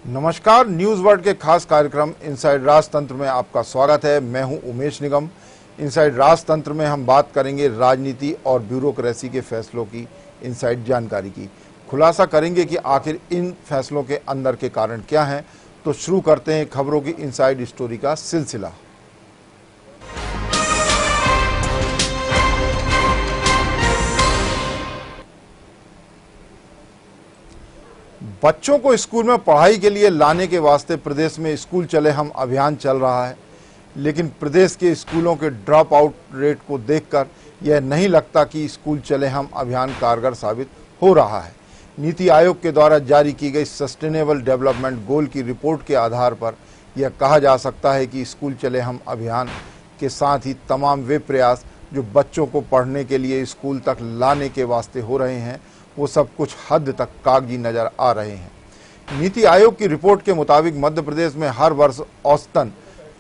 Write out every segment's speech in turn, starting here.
नमस्कार, news world के खास कार्यक्रम इनसाइड राजतंत्र में आपका स्वागत है। मैं हूं उमेश निगम। इनसाइड राजतंत्र में हम बात करेंगे राजनीति और ब्यूरोक्रेसी के फैसलों की इनसाइड जानकारी की। खुलासा करेंगे कि आखिर इन फैसलों के अंदर के कारण क्या हैं। तो शुरू करते हैं खबरों की इनसाइड स्टोरी का सिलसिला। बच्चों को स्कूल में पढ़ाई के लिए लाने के वास्ते प्रदेश में स्कूल चले हम अभियान चल रहा है, लेकिन प्रदेश के स्कूलों के ड्रॉप आउट रेट को देखकर यह नहीं लगता कि स्कूल चले हम अभियान कारगर साबित हो रहा है। नीति आयोग के द्वारा जारी की गई सस्टेनेबल डेवलपमेंट गोल की रिपोर्ट के आधार पर यह कहा जा सकता है कि स्कूल चले हम अभियान के साथ ही तमाम वे प्रयास जो बच्चों को पढ़ने के लिए स्कूल तक लाने के वास्ते हो रहे हैं वो सब कुछ हद तक कागजी नजर आ रहे हैं। नीति आयोग की रिपोर्ट के मुताबिक मध्य प्रदेश में हर वर्ष औसतन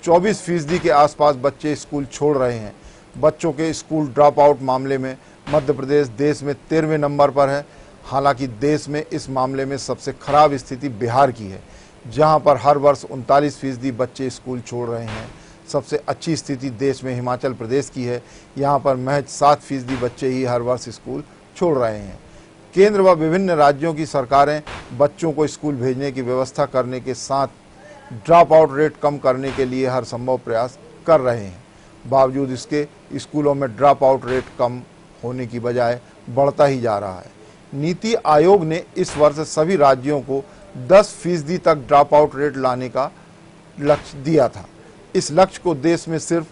24% के आसपास बच्चे स्कूल छोड़ रहे हैं। बच्चों के स्कूल ड्रॉप आउट मामले में मध्य प्रदेश देश में 13वें नंबर पर है। हालांकि देश में इस मामले में सबसे खराब स्थिति बिहार की है, जहां पर हर वर्ष 39% बच्चे स्कूल छोड़ रहे हैं। सबसे अच्छी स्थिति देश में हिमाचल प्रदेश की है, यहाँ पर महज 7% बच्चे ही हर वर्ष स्कूल छोड़ रहे हैं। केंद्र व विभिन्न राज्यों की सरकारें बच्चों को स्कूल भेजने की व्यवस्था करने के साथ ड्रॉप आउट रेट कम करने के लिए हर संभव प्रयास कर रहे हैं। बावजूद इसके स्कूलों में ड्रॉप आउट रेट कम होने की बजाय बढ़ता ही जा रहा है। नीति आयोग ने इस वर्ष सभी राज्यों को 10% तक ड्रॉप आउट रेट लाने का लक्ष्य दिया था। इस लक्ष्य को देश में सिर्फ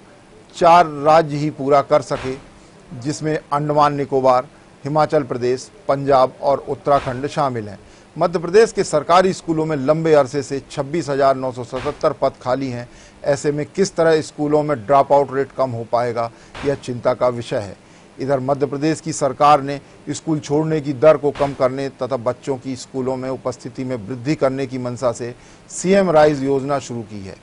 4 राज्य ही पूरा कर सके, जिसमें अंडमान निकोबार, हिमाचल प्रदेश, पंजाब और उत्तराखंड शामिल हैं। मध्य प्रदेश के सरकारी स्कूलों में लंबे अरसे से 26,977 पद खाली हैं। ऐसे में किस तरह स्कूलों में ड्रॉप आउट रेट कम हो पाएगा, यह चिंता का विषय है। इधर मध्य प्रदेश की सरकार ने स्कूल छोड़ने की दर को कम करने तथा बच्चों की स्कूलों में उपस्थिति में वृद्धि करने की मंशा से सीएम राइज योजना शुरू की है।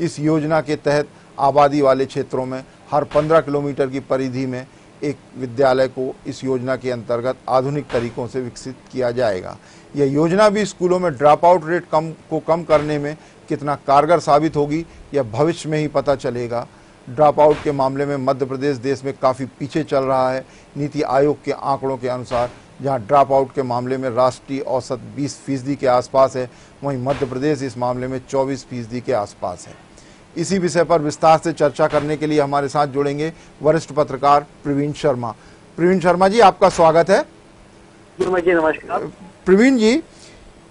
इस योजना के तहत आबादी वाले क्षेत्रों में हर 15 किलोमीटर की परिधि में एक विद्यालय को इस योजना के अंतर्गत आधुनिक तरीकों से विकसित किया जाएगा। यह योजना भी स्कूलों में ड्रॉप आउट रेट कम करने में कितना कारगर साबित होगी, यह भविष्य में ही पता चलेगा। ड्रॉप आउट के मामले में मध्य प्रदेश देश में काफ़ी पीछे चल रहा है। नीति आयोग के आंकड़ों के अनुसार जहां ड्रॉप आउट के मामले में राष्ट्रीय औसत 20% के आसपास है, वहीं मध्य प्रदेश इस मामले में 24% के आसपास है। इसी विषय पर विस्तार से चर्चा करने के लिए हमारे साथ जुड़ेंगे वरिष्ठ पत्रकार प्रवीण शर्मा। प्रवीण शर्मा जी, आपका स्वागत है। जी नमस्कार। प्रवीण जी,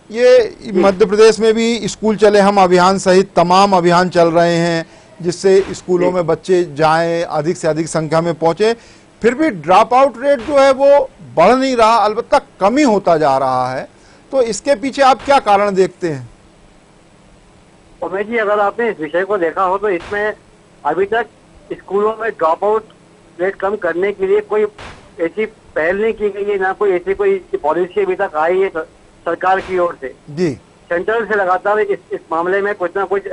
ये मध्य प्रदेश में भी स्कूल चले हम अभियान सहित तमाम अभियान चल रहे हैं, जिससे स्कूलों में बच्चे जाएं, अधिक से अधिक संख्या में पहुंचे, फिर भी ड्रॉप आउट रेट जो है वो बढ़ नहीं रहा, अलबत्ता कमी होता जा रहा है। तो इसके पीछे आप क्या कारण देखते हैं? उमेश जी, अगर आपने इस विषय को देखा हो तो इसमें अभी तक स्कूलों में ड्रॉप आउट रेट कम करने के लिए कोई ऐसी पहल नहीं की गई है, ना कोई ऐसी कोई पॉलिसी अभी तक आई है सरकार की ओर से। जी, सेंट्रल से लगातार इस मामले में कुछ ना कुछ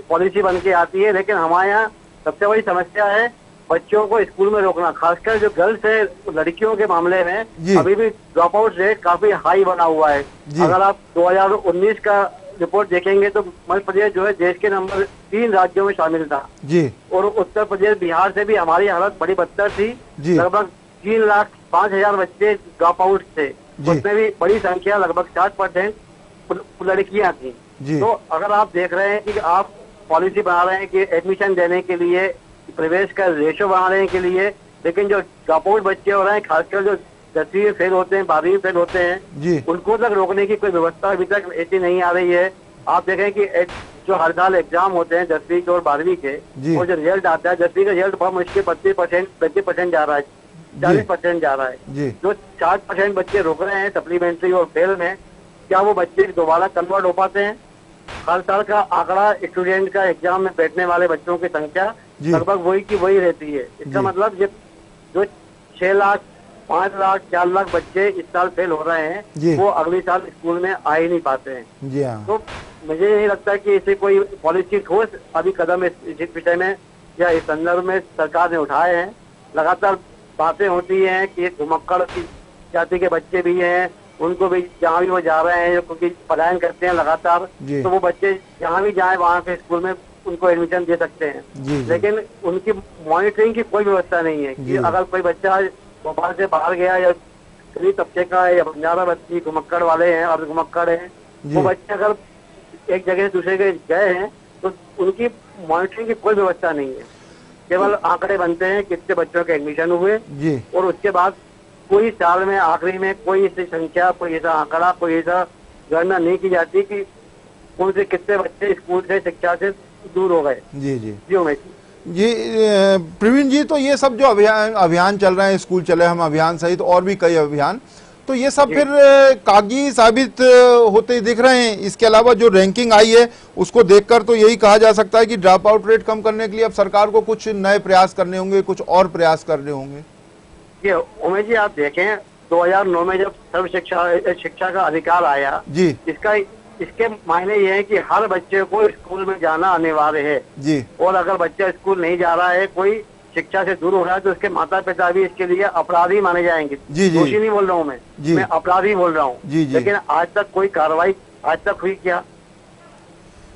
पॉलिसी बन के आती है, लेकिन हमारे यहाँ सबसे बड़ी समस्या है बच्चों को स्कूल में रोकना। खासकर जो गर्ल्स है, लड़कियों के मामले में अभी भी ड्रॉप आउट रेट काफी हाई बना हुआ है। अगर आप 2019 का रिपोर्ट देखेंगे तो मध्य प्रदेश जो है देश के नंबर 3 राज्यों में शामिल था जी, और उत्तर प्रदेश, बिहार से भी हमारी हालत बड़ी बदतर थी। लगभग 3,05,000 बच्चे ड्रॉप आउट थे, उसमें भी बड़ी संख्या लगभग 60% लड़कियां थी। तो अगर आप देख रहे हैं कि आप पॉलिसी बना रहे हैं कि एडमिशन देने के लिए, प्रवेश का रेशो बना रहे हैं के लिए, लेकिन जो ड्रॉप आउट बच्चे हो रहे हैं, खासकर जो 10वीं में फेल होते हैं, 12वीं में फेल होते हैं, उनको तक रोकने की कोई व्यवस्था अभी तक ऐसी नहीं आ रही है। आप देखें कि जो हर साल एग्जाम होते हैं 10वीं के और 12वीं के, और जो रिजल्ट आता है 10वीं का रिजल्ट बहुत मुश्किल 25% जा रहा है, 40% जा रहा है। जो 60% बच्चे रुक रहे हैं सप्लीमेंट्री और फेल में, क्या वो बच्चे दोबारा कन्वर्ट हो पाते हैं? हर साल का आंकड़ा स्टूडेंट का एग्जाम में बैठने वाले बच्चों की संख्या लगभग वही की वही रहती है। इसका मतलब जो 6 लाख, 5 लाख, 4 लाख बच्चे इस साल फेल हो रहे हैं, वो अगले साल स्कूल में आ ही नहीं पाते हैं। तो मुझे नहीं लगता कि इसे कोई पॉलिसी ठोस अभी कदम इस विषय में या इस संदर्भ में सरकार ने उठाए हैं। लगातार बातें होती हैं कि घुमक्कड़ जाति के बच्चे भी हैं, उनको भी जहाँ भी वो जा रहे हैं, क्योंकि पलायन करते हैं लगातार, तो वो बच्चे जहाँ भी जाए वहाँ के स्कूल में उनको एडमिशन दे सकते हैं। लेकिन उनकी मॉनिटरिंग की कोई व्यवस्था नहीं है कि अगर कोई बच्चा भोपाल से बाहर गया या गरीब तबके का है या बंजारा बस्ती घुमक्कड़ वाले हैं और घुमक्कड़ हैं, वो बच्चे अगर एक जगह से दूसरे जगह गए हैं तो उनकी मॉनिटरिंग की कोई व्यवस्था नहीं है। केवल आंकड़े बनते हैं कितने बच्चों के एडमिशन हुए और उसके बाद कोई साल में आखिरी में कोई ऐसी संख्या, कोई ऐसा आंकड़ा, कोई ऐसा गणना नहीं की जाती कि उनसे कितने बच्चे स्कूल से शिक्षा से दूर हो गए। जी उमेश जी। प्रवीण जी, तो ये सब जो अभियान चल रहे हैं, स्कूल चले हम अभियान सहित और भी कई अभियान, तो ये सब फिर कागजी साबित होते दिख रहे हैं। इसके अलावा जो रैंकिंग आई है उसको देखकर तो यही कहा जा सकता है कि ड्रॉप आउट रेट कम करने के लिए अब सरकार को कुछ नए प्रयास करने होंगे, कुछ और प्रयास करने होंगे। ये उमेश जी, आप देखें 2009 में जब सर्व शिक्षा का अधिकार आया जी, इसके मायने ये है कि हर बच्चे को स्कूल में जाना अनिवार्य है जी, और अगर बच्चा स्कूल नहीं जा रहा है, कोई शिक्षा से दूर हो रहा है, तो उसके माता पिता भी इसके लिए अपराधी माने जाएंगे। दोषी नहीं बोल रहा हूँ मैं अपराधी बोल रहा हूँ। लेकिन आज तक कोई कार्रवाई आज तक हुई क्या?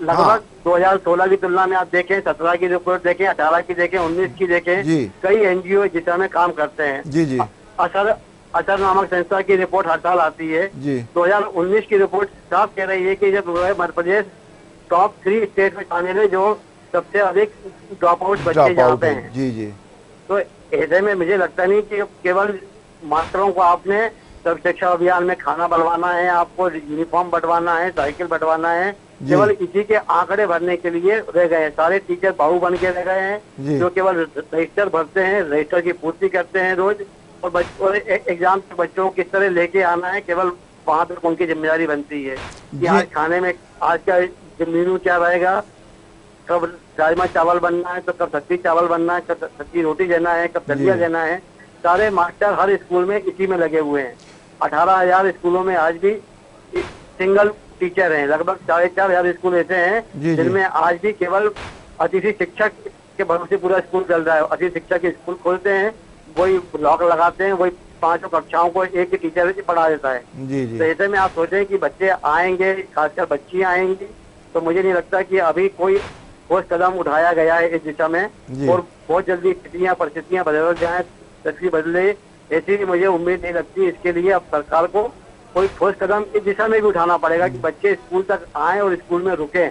लगभग 2016 की तुलना में आप देखें, 17 की रिपोर्ट देखें, 18 की देखें, 19 की देखें, कई एनजीओ इस दिशा में काम करते हैं। असर नामक संस्था की रिपोर्ट हर साल आती है। 2019 की रिपोर्ट साफ कह रही है कि जब मध्य प्रदेश टॉप 3 स्टेट में शामिल है जो सबसे अधिक ड्रॉप आउट बच्चे जाते हैं। जी। तो ऐसे में मुझे लगता नहीं कि केवल मास्टरों को आपने सर्व शिक्षा अभियान में खाना बनवाना है, आपको यूनिफॉर्म बंटवाना है, साइकिल बंटवाना है, केवल इसी के आंकड़े भरने के लिए रह गए हैं। सारे टीचर बाहु बन के रह गए हैं जो केवल रजिस्टर भरते हैं, रजिस्टर की पूर्ति करते हैं रोज, और एग्जाम के बच्चों को किस तरह लेके आना है केवल वहाँ तक उनकी जिम्मेदारी बनती है कि आज खाने में आज का मेनू क्या रहेगा, कब राजमा चावल बनना है, तो कब सब्जी चावल बनना है, कब सब्जी रोटी देना है, कब दलिया देना है। सारे मास्टर हर स्कूल में इसी में लगे हुए हैं। 18,000 स्कूलों में आज भी सिंगल टीचर हैं। लगभग 4,500 स्कूल ऐसे हैं जिनमें आज भी केवल अतिथि शिक्षक के भरोसे पूरा स्कूल चल रहा है। अतिथि शिक्षक स्कूल खोलते हैं, वही लॉक लगाते हैं, वही 5 कक्षाओं को एक ही टीचर पढ़ा देता है। तो ऐसे में आप सोचें कि बच्चे आएंगे, खासकर बच्चियां आएंगी, तो मुझे नहीं लगता कि अभी कोई ठोस कदम उठाया गया है इस दिशा में, और बहुत जल्दी परिस्थितियां बदल जाए, तस्वीर बदले, ऐसी मुझे उम्मीद नहीं लगती। इसके लिए अब सरकार को कोई ठोस कदम इस दिशा में भी उठाना पड़ेगा कि बच्चे स्कूल तक आए और स्कूल में रुके,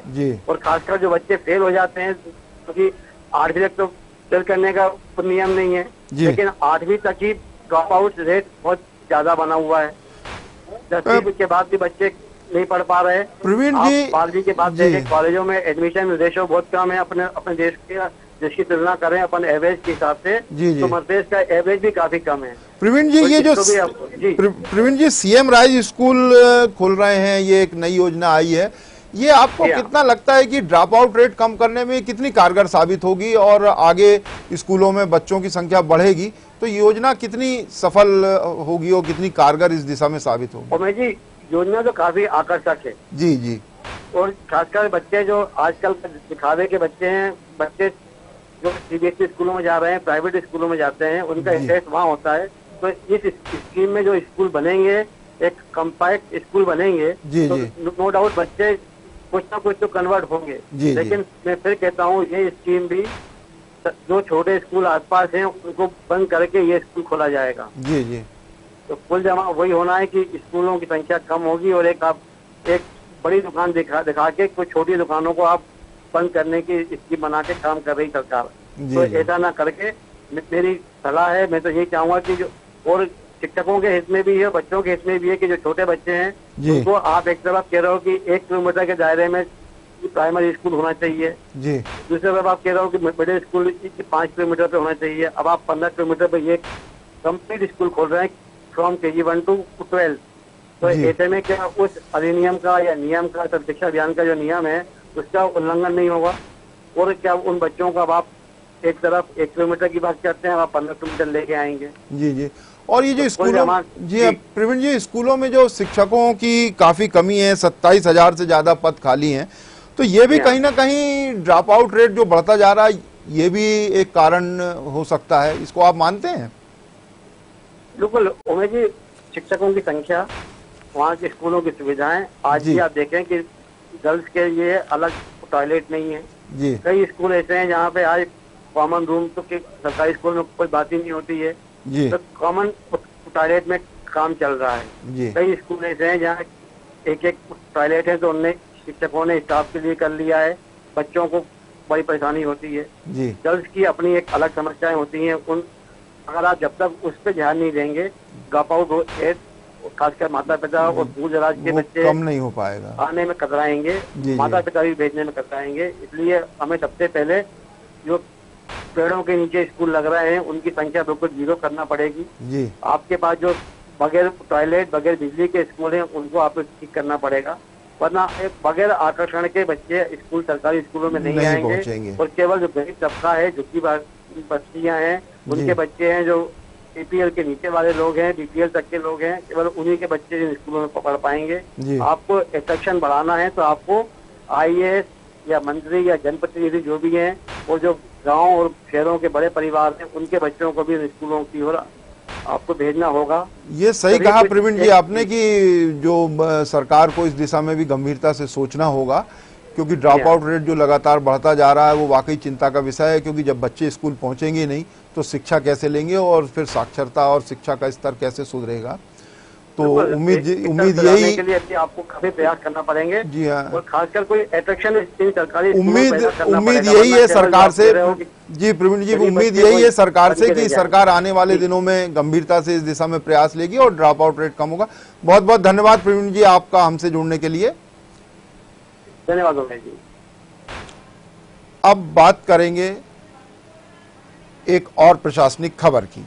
और खासकर जो बच्चे फेल हो जाते हैं, क्योंकि 8वीं तक तो फेल करने का नियम नहीं है, लेकिन 8वीं तक ही ड्रॉप आउट रेट बहुत ज्यादा बना हुआ है। 10वीं के बाद भी बच्चे नहीं पढ़ पा रहे। प्रवीण जी, 12वीं के बाद देखें कॉलेजों में एडमिशन रेशो बहुत कम है। अपने देश के जिसकी तुलना करें अपन एवरेज के हिसाब से, तो मध्य प्रदेश का एवरेज भी काफी कम है। प्रवीण जी, ये जो प्रवीण जी सीएम राइज स्कूल खोल रहे हैं, ये एक नई योजना आई है, ये आपको कितना लगता है कि ड्रॉप आउट रेट कम करने में कितनी कारगर साबित होगी और आगे स्कूलों में बच्चों की संख्या बढ़ेगी, तो योजना कितनी सफल होगी और कितनी कारगर इस दिशा में साबित होगी? और जी, योजना तो काफी आकर्षक है। जी। और खासकर बच्चे जो आजकल दिखावे के बच्चे हैं, बच्चे जो सीबीएसई स्कूलों में जा रहे हैं, प्राइवेट स्कूलों में जाते हैं, उनका इंटरेस्ट वहाँ होता है। तो इस स्कीम में जो स्कूल बनेंगे, एक कम्पैक्ट स्कूल बनेंगे, तो नो डाउट बच्चे कुछ ना कुछ तो कन्वर्ट होंगे। लेकिन मैं फिर कहता हूँ, ये स्कीम भी जो छोटे स्कूल आसपास हैं उनको बंद करके ये स्कूल खोला जाएगा। जी। तो कुल जमा वही होना है कि स्कूलों की संख्या कम होगी और एक बड़ी दुकान दिखा के कुछ छोटी दुकानों को आप बंद करने की स्कीम बना के काम कर रही सरकार। तो ऐसा ना करके मेरी सलाह है, मैं तो यही चाहूंगा कि जो और शिक्षकों के हित में भी है, बच्चों के हित में भी है कि जो छोटे बच्चे हैं उनको आप एक तरफ कह रहे हो कि 1 किलोमीटर के दायरे में प्राइमरी स्कूल होना चाहिए, दूसरी तरफ आप कह रहे हो कि मिडिल स्कूल 5 किलोमीटर पे होना चाहिए। अब आप 15 किलोमीटर पे ये कंप्लीट स्कूल खोल रहे हैं फ्रॉम KG 1 to 12। तो ऐसे में क्या उस अधिनियम का या नियम का, सर्व शिक्षा अभियान का जो नियम है उसका उल्लंघन नहीं होगा? और क्या उन बच्चों का आप एक तरफ 1 किलोमीटर की बात करते हैं, आप 15 किलोमीटर लेके आएंगे? जी। और ये जो स्कूलों प्रवीण जी, स्कूलों में जो शिक्षकों की काफी कमी है, 27,000 से ज्यादा पद खाली हैं, तो ये भी कहीं ना कहीं ड्रॉप आउट रेट जो बढ़ता जा रहा है, ये भी एक कारण हो सकता है, इसको आप मानते हैं? बिल्कुल उमेश जी, शिक्षकों की संख्या वहाँ के स्कूलों की सुविधाएं आज भी आप देखें कि गर्ल्स के लिए अलग टॉयलेट नहीं है जी। कई स्कूल ऐसे हैं जहाँ पे आज कॉमन रूम तो सरकारी स्कूल में कोई बात ही नहीं होती है जी। तो कॉमन टॉयलेट में काम चल रहा है जी। कई स्कूल ऐसे हैं जहाँ एक टॉयलेट है तो उनने शिक्षकों ने स्टाफ के लिए कर लिया है बच्चों को बड़ी परेशानी होती है जी। गर्ल्स की अपनी एक अलग समस्याएं होती हैं उन अगर आप जब तक उस पर ध्यान नहीं देंगे ड्रॉप आउट खासकर माता पिता और दूर दराज के बच्चे कम नहीं हो पाएगा आने में कतराएंगे माता पिता भी भेजने में कतराएंगे इसलिए हमें सबसे पहले जो पेड़ों के नीचे स्कूल लग रहे हैं उनकी संख्या बिल्कुल 0 करना पड़ेगी जी। आपके पास जो बगैर टॉयलेट बगैर बिजली के स्कूल हैं उनको आपको ठीक करना पड़ेगा वरना एक बगैर आकर्षण के बच्चे स्कूल सरकारी स्कूलों में नहीं आएंगे और केवल जो गरीब तबका है झुग्गी बस्तियां हैं उनके बच्चे हैं जो APL के नीचे वाले लोग हैं BPL तक के लोग हैं केवल उन्हीं के बच्चे स्कूलों में पढ़ पाएंगे आपको अट्रैक्शन बढ़ाना है तो आपको IAS या मंत्री या जनप्रतिनिधि जो भी हैं वो जो गांव और शहरों के बड़े परिवार हैं उनके बच्चों को भी स्कूलों की ओर आपको भेजना होगा। ये सही कहा प्रवीण जी आपने कि जो सरकार को इस दिशा में भी गंभीरता से सोचना होगा क्योंकि ड्रॉप आउट रेट जो लगातार बढ़ता जा रहा है वो वाकई चिंता का विषय है क्योंकि जब बच्चे स्कूल पहुंचेंगे नहीं तो शिक्षा कैसे लेंगे और फिर साक्षरता और शिक्षा का स्तर कैसे सुधरेगा। तो उम्मीद यही के लिए आपको काफी प्रयास करना पड़ेंगे जी हाँ और खासकर कोई अट्रैक्शन सरकारी उम्मीद यही है सरकार से जी प्रवीण जी उम्मीद यही है सरकार से कि सरकार आने वाले दिनों में गंभीरता से इस दिशा में प्रयास लेगी और ड्रॉप आउट रेट कम होगा। बहुत बहुत धन्यवाद प्रवीण जी आपका हमसे जुड़ने के लिए। धन्यवाद जी। अब बात करेंगे एक और प्रशासनिक खबर की।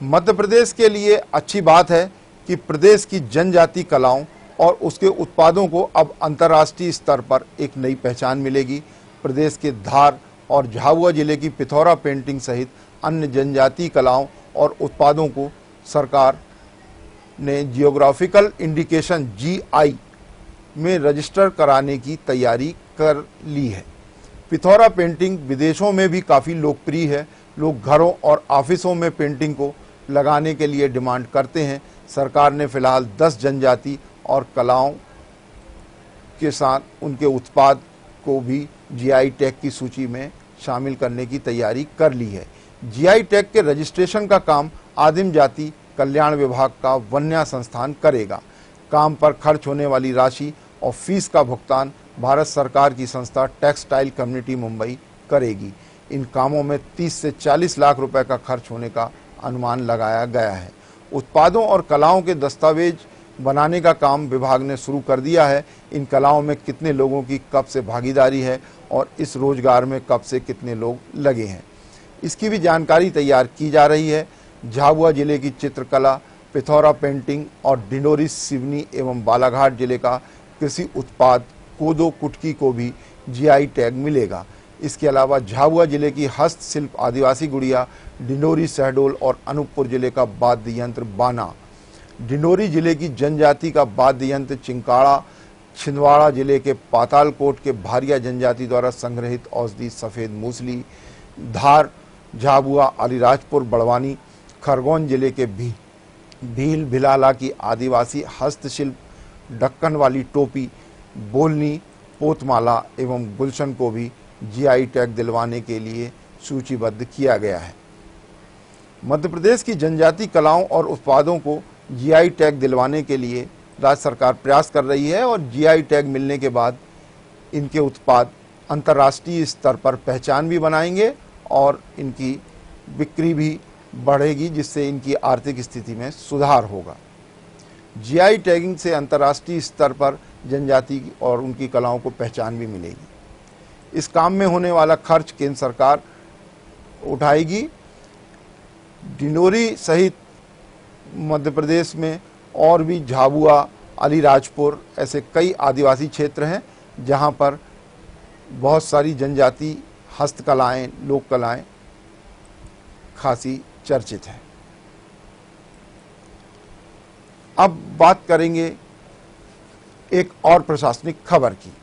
मध्य प्रदेश के लिए अच्छी बात है कि प्रदेश की जनजाति कलाओं और उसके उत्पादों को अब अंतर्राष्ट्रीय स्तर पर एक नई पहचान मिलेगी। प्रदेश के धार और झाबुआ जिले की पिथौरा पेंटिंग सहित अन्य जनजाति कलाओं और उत्पादों को सरकार ने जियोग्राफिकल इंडिकेशन GI में रजिस्टर कराने की तैयारी कर ली है। पिथौरा पेंटिंग विदेशों में भी काफ़ी लोकप्रिय है। लोग घरों और ऑफिसों में पेंटिंग को लगाने के लिए डिमांड करते हैं। सरकार ने फिलहाल 10 जनजाति और कलाओं के साथ उनके उत्पाद को भी GI टैग की सूची में शामिल करने की तैयारी कर ली है। GI टैग के रजिस्ट्रेशन का काम आदिम जाति कल्याण विभाग का वन्या संस्थान करेगा। काम पर खर्च होने वाली राशि और फीस का भुगतान भारत सरकार की संस्था टेक्सटाइल कम्युनिटी मुंबई करेगी। इन कामों में 30 से 40 लाख रुपए का खर्च होने का अनुमान लगाया गया है। उत्पादों और कलाओं के दस्तावेज बनाने का काम विभाग ने शुरू कर दिया है। इन कलाओं में कितने लोगों की कब से भागीदारी है और इस रोजगार में कब से कितने लोग लगे हैं, इसकी भी जानकारी तैयार की जा रही है। झाबुआ जिले की चित्रकला, पिथौरा पेंटिंग और डिंडोरी सिवनी एवं बालाघाट जिले का कृषि उत्पाद कोदो कुटकी को भी GI टैग मिलेगा। इसके अलावा झाबुआ जिले की हस्तशिल्प आदिवासी गुड़िया, डिंडोरी शहडोल और अनूपपुर जिले का वाद्य यंत्र बाना, डिंडोरी जिले की जनजाति का वाद्य यंत्र चिंकाड़ा, छिंदवाड़ा जिले के पातालकोट के भारिया जनजाति द्वारा संग्रहित औषधि सफेद मूसली, धार, झाबुआ, अलीराजपुर, बड़वानी, खरगोन जिले के भील भिलाला की आदिवासी हस्तशिल्प ढक्कन वाली टोपी, बोलनी, पोतमाला एवं गुलशन को भी GI टैग दिलवाने के लिए सूचीबद्ध किया गया है। मध्य प्रदेश की जनजाति कलाओं और उत्पादों को GI टैग दिलवाने के लिए राज्य सरकार प्रयास कर रही है और GI टैग मिलने के बाद इनके उत्पाद अंतर्राष्ट्रीय स्तर पर पहचान भी बनाएंगे और इनकी बिक्री भी बढ़ेगी, जिससे इनकी आर्थिक स्थिति में सुधार होगा। GI टैगिंग से अंतर्राष्ट्रीय स्तर पर जनजाति और उनकी कलाओं को पहचान भी मिलेगी। इस काम में होने वाला खर्च केंद्र सरकार उठाएगी। डिंडोरी सहित मध्य प्रदेश में और भी झाबुआ, अलीराजपुर ऐसे कई आदिवासी क्षेत्र हैं जहां पर बहुत सारी जनजाति हस्तकलाएं, लोक कलाएं खासी चर्चित हैं। अब बात करेंगे एक और प्रशासनिक खबर की।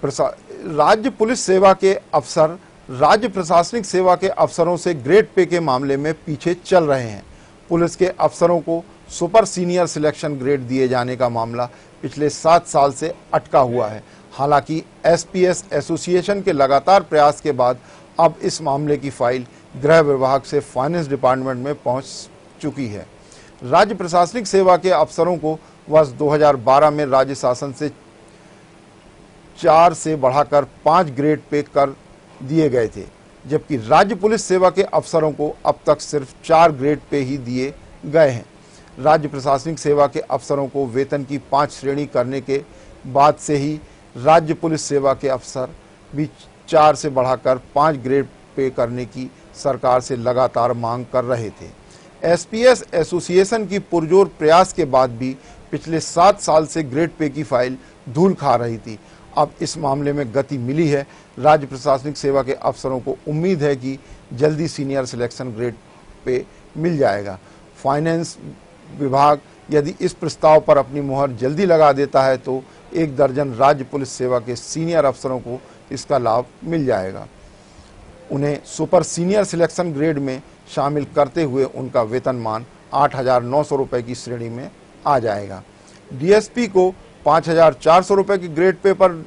राज्य पुलिस सेवा के अफसर राज्य प्रशासनिक सेवा के अफसरों से ग्रेड पे के मामले में पीछे चल रहे हैं। पुलिस के अफसरों को सुपर सीनियर सिलेक्शन ग्रेड दिए जाने का मामला पिछले 7 साल से अटका हुआ है। हालांकि एसपीएस एसोसिएशन के लगातार प्रयास के बाद अब इस मामले की फाइल गृह विभाग से फाइनेंस डिपार्टमेंट में पहुंच चुकी है। राज्य प्रशासनिक सेवा के अफसरों को वर्ष 2012 में राज्य शासन से 4 से बढ़ाकर 5 ग्रेड पे कर दिए गए थे, जबकि राज्य पुलिस सेवा के अफसरों को अब तक सिर्फ 4 ग्रेड पे ही दिए गए हैं। राज्य प्रशासनिक सेवा के अफसरों को वेतन की 5 श्रेणी करने के बाद से ही राज्य पुलिस सेवा के अफसर भी 4 से बढ़ाकर 5 ग्रेड पे करने की सरकार से लगातार मांग कर रहे थे। एसपीएस एसोसिएशन की पुरजोर प्रयास के बाद भी पिछले 7 साल से ग्रेड पे की फाइल धूल खा रही थी। अब इस मामले में गति मिली है। राज्य प्रशासनिक सेवा के अफसरों को उम्मीद है कि जल्दी सीनियर सिलेक्शन ग्रेड पे मिल जाएगा। फाइनेंस विभाग यदि इस प्रस्ताव पर अपनी मुहर जल्दी लगा देता है तो 1 दर्जन राज्य पुलिस सेवा के सीनियर अफसरों को इसका लाभ मिल जाएगा। उन्हें सुपर सीनियर सिलेक्शन ग्रेड में शामिल करते हुए उनका वेतनमान 8,900 रुपये की श्रेणी में आ जाएगा। डीएसपी को 5,400 रुपये की ग्रेड पे पर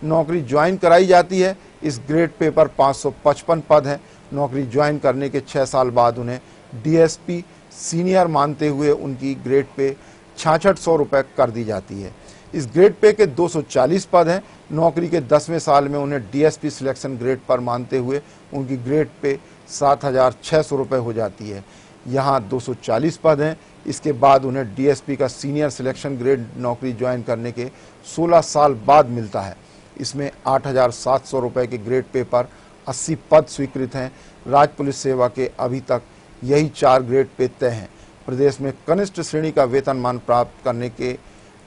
नौकरी ज्वाइन कराई जाती है। इस ग्रेड पे पर 555 पद हैं। नौकरी ज्वाइन करने के 6 साल बाद उन्हें डीएसपी सीनियर मानते हुए उनकी ग्रेड पे 6600 रुपये कर दी जाती है। इस ग्रेड पे के 240 पद हैं। नौकरी के 10वें साल में उन्हें डीएसपी सिलेक्शन ग्रेड पर मानते हुए उनकी ग्रेड पे 7,600 रुपये हो जाती है। यहाँ 240 पद हैं। इसके बाद उन्हें डीएसपी का सीनियर सिलेक्शन ग्रेड नौकरी ज्वाइन करने के 16 साल बाद मिलता है। इसमें 8,700 रुपये के ग्रेड पे पर 80 पद स्वीकृत हैं। राज्य पुलिस सेवा के अभी तक यही 4 ग्रेड पे तय हैं। प्रदेश में कनिष्ठ श्रेणी का वेतनमान प्राप्त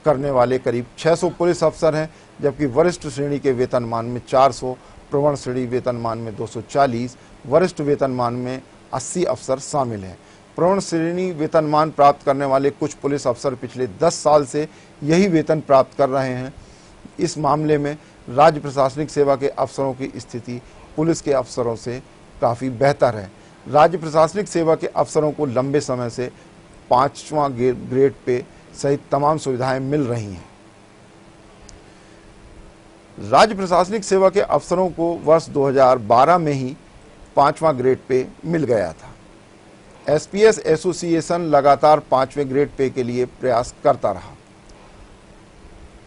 करने वाले करीब 600 पुलिस अफसर हैं, जबकि वरिष्ठ श्रेणी के वेतनमान में 400, प्रवर्ण श्रेणी वेतनमान में 240, वरिष्ठ वेतनमान में 80 अफसर शामिल हैं। प्रवर्ण श्रेणी वेतनमान प्राप्त करने वाले कुछ पुलिस अफसर पिछले 10 साल से यही वेतन प्राप्त कर रहे हैं। इस मामले में राज्य प्रशासनिक सेवा के अफसरों की स्थिति पुलिस के अफसरों से काफ़ी बेहतर है। राज्य प्रशासनिक सेवा के अफसरों को लंबे समय से 5वां ग्रेड पे सहित तमाम सुविधाएं मिल रही हैं। राज्य प्रशासनिक सेवा के अफसरों को वर्ष 2012 में ही 5वां ग्रेड पे मिल गया था। एसपीएस एसोसिएशन लगातार 5वें ग्रेड पे के लिए प्रयास करता रहा।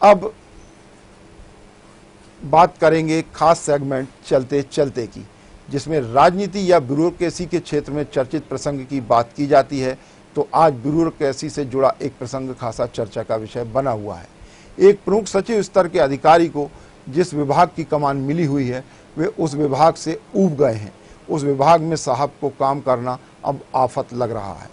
अब बात करेंगे खास सेगमेंट चलते चलते की, जिसमें राजनीति या ब्यूरोक्रेसी के क्षेत्र में चर्चित प्रसंग की बात की जाती है। तो आज ब्यूरोक्रेसी से जुड़ा एक प्रसंग खासा चर्चा का विषय बना हुआ है। एक प्रमुख सचिव स्तर के अधिकारी को जिस विभाग की कमान मिली हुई है वे उस विभाग से ऊब गए हैं। उस विभाग में साहब को काम करना अब आफत लग रहा है।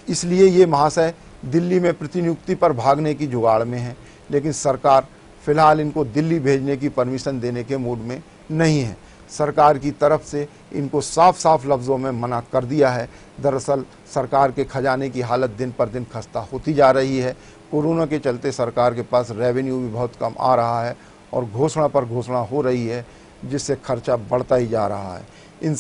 इसलिए ये महाशय दिल्ली में प्रतिनियुक्ति पर भागने की जुगाड़ में है, लेकिन सरकार फिलहाल इनको दिल्ली भेजने की परमिशन देने के मूड में नहीं है। सरकार की तरफ से इनको साफ साफ लफ्ज़ों में मना कर दिया है। दरअसल सरकार के खजाने की हालत दिन पर दिन खस्ता होती जा रही है। कोरोना के चलते सरकार के पास रेवेन्यू भी बहुत कम आ रहा है और घोषणा पर घोषणा हो रही है, जिससे खर्चा बढ़ता ही जा रहा है। इन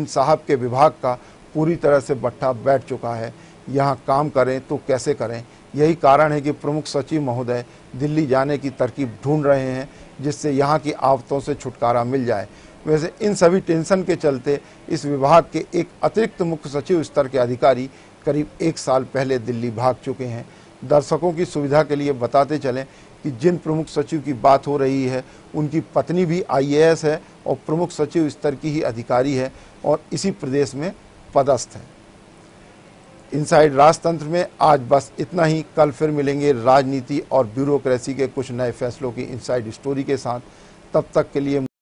साहब के विभाग का पूरी तरह से बट्टा बैठ चुका है। यहाँ काम करें तो कैसे करें, यही कारण है कि प्रमुख सचिव महोदय दिल्ली जाने की तरकीब ढूंढ रहे हैं, जिससे यहाँ की आफतों से छुटकारा मिल जाए। वैसे इन सभी टेंशन के चलते इस विभाग के एक अतिरिक्त मुख्य सचिव स्तर के अधिकारी करीब 1 साल पहले दिल्ली भाग चुके हैं। दर्शकों की सुविधा के लिए बताते चलें कि जिन प्रमुख सचिव की बात हो रही है उनकी पत्नी भी आईएएस है और प्रमुख सचिव स्तर की ही अधिकारी है और इसी प्रदेश में पदस्थ है। इनसाइड राजतंत्र में आज बस इतना ही। कल फिर मिलेंगे राजनीति और ब्यूरोक्रेसी के कुछ नए फैसलों की इनसाइड स्टोरी के साथ। तब तक के लिए